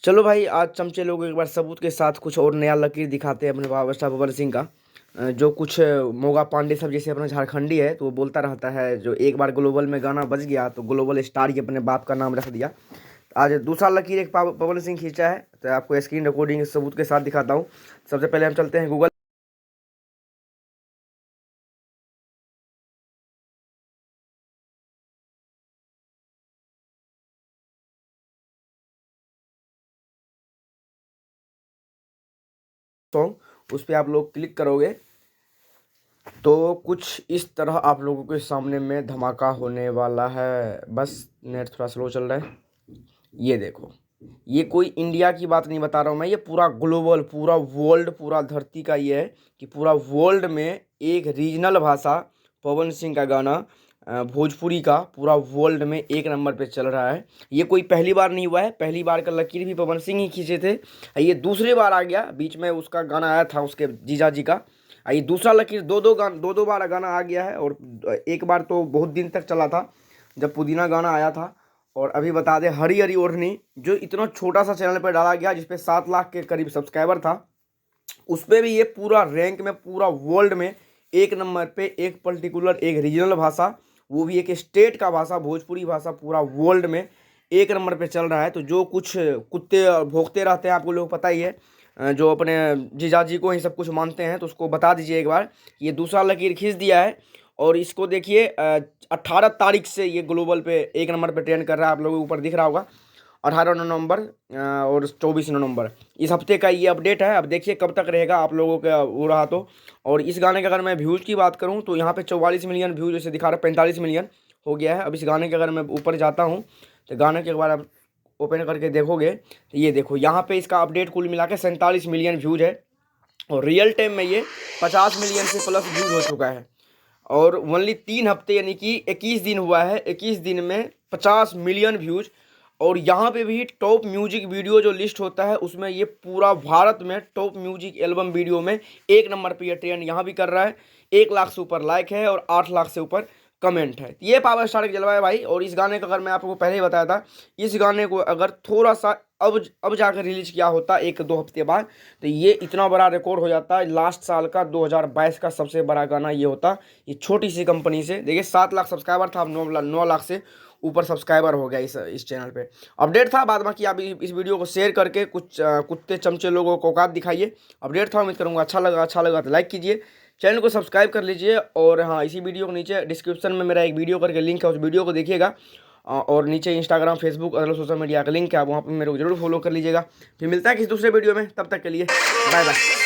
चलो भाई, आज चमचे लोग एक बार सबूत के साथ कुछ और नया लकीर दिखाते हैं अपने बादशाह बब्बर सिंह का। जो कुछ मोगा पांडे सब जैसे अपना झारखंडी है, तो वो बोलता रहता है जो एक बार ग्लोबल में गाना बज गया तो ग्लोबल स्टार ही अपने बाप का नाम रख दिया। आज दूसरा लकीर एक पवन सिंह खींचा है, तो आपको स्क्रीन रिकॉर्डिंग सबूत के साथ दिखाता हूँ। सबसे पहले हम चलते हैं गूगल सॉन्ग, उस पर आप लोग क्लिक करोगे तो कुछ इस तरह आप लोगों के सामने में धमाका होने वाला है। बस नेट थोड़ा स्लो चल रहा है। ये देखो, ये कोई इंडिया की बात नहीं बता रहा हूँ मैं, ये पूरा ग्लोबल, पूरा वर्ल्ड, पूरा धरती का ये है कि पूरा वर्ल्ड में एक रीजनल भाषा पवन सिंह का गाना भोजपुरी का पूरा वर्ल्ड में एक नंबर पे चल रहा है। ये कोई पहली बार नहीं हुआ है, पहली बार का लकीर भी पवन सिंह ही खींचे थे। ये दूसरी बार आ गया, बीच में उसका गाना आया था उसके जीजा जी का। ये दूसरा लकीर दो दो बार गाना आ गया है। और एक बार तो बहुत दिन तक चला था जब पुदीना गाना आया था। और अभी बता दें, हरी हरी ओढ़नी जो इतना छोटा सा चैनल पर डाला गया जिसपे 7 लाख के करीब सब्सक्राइबर था, उस पर भी ये पूरा रैंक में पूरा वर्ल्ड में एक नंबर पे एक पर्टिकुलर एक रीजनल भाषा, वो भी एक स्टेट का भाषा, भोजपुरी भाषा पूरा वर्ल्ड में एक नंबर पे चल रहा है। तो जो कुछ कुत्ते भोंकते रहते हैं, आपको लोग पता ही है, जो अपने जीजाजी को ही सब कुछ मानते हैं, तो उसको बता दीजिए एक बार, ये दूसरा लकीर खींच दिया है। और इसको देखिए, 18 तारीख से ये ग्लोबल पे एक नंबर पे ट्रेंड कर रहा है। आप लोगों को ऊपर दिख रहा होगा 18 नवंबर और 24 नवंबर, इस हफ्ते का ये अपडेट है। अब देखिए कब तक रहेगा आप लोगों का वो रहा तो। और इस गाने के अगर मैं व्यूज़ की बात करूँ तो यहाँ पे 44 मिलियन व्यूज़ जैसे दिखा रहा है, 45 मिलियन हो गया है। अब इस गाने के अगर मैं ऊपर जाता हूँ तो गाने के एक बार आप ओपन करके देखोगे तो ये देखो, यहाँ पे इसका अपडेट कुल मिला के 47 मिलियन व्यूज़ है। और रियल टाइम में ये 50 मिलियन से प्लस व्यूज़ हो चुका है। और ओनली 3 हफ्ते यानी कि 21 दिन हुआ है, 21 दिन में 50 मिलियन व्यूज़। और यहाँ पे भी टॉप म्यूजिक वीडियो जो लिस्ट होता है उसमें ये पूरा भारत में टॉप म्यूजिक एल्बम वीडियो में एक नंबर पे ये ट्रेंड यहाँ भी कर रहा है। 1 लाख से ऊपर लाइक है और 8 लाख से ऊपर कमेंट है। ये पावर स्टार का जलवा है भाई। और इस गाने का अगर मैं आपको पहले ही बताया था, इस गाने को अगर थोड़ा सा अब जाकर रिलीज किया होता 1-2 हफ्ते बाद, तो ये इतना बड़ा रिकॉर्ड हो जाता है। लास्ट साल का 2022 का सबसे बड़ा गाना ये होता। ये छोटी सी कंपनी से देखिए 7 लाख सब्सक्राइबर था, अब 9 लाख से ऊपर सब्सक्राइबर हो गया इस चैनल पे। अपडेट था, बाद बाकी आप इस वीडियो को शेयर करके कुछ कुत्ते चमचे लोगों को औकात दिखाइए। अपडेट था, उम्मीद करूँगा अच्छा लगा तो लाइक कीजिए, चैनल को सब्सक्राइब कर लीजिए। और हाँ, इसी वीडियो के नीचे डिस्क्रिप्शन में मेरा एक वीडियो करके लिंक है, उस वीडियो को देखिएगा। और नीचे Instagram, Facebook, other social media का लिंक है, आप वहाँ पर मेरे को जरूर फॉलो कर लीजिएगा। फिर मिलता है किसी दूसरे वीडियो में, तब तक के लिए बाय बाय।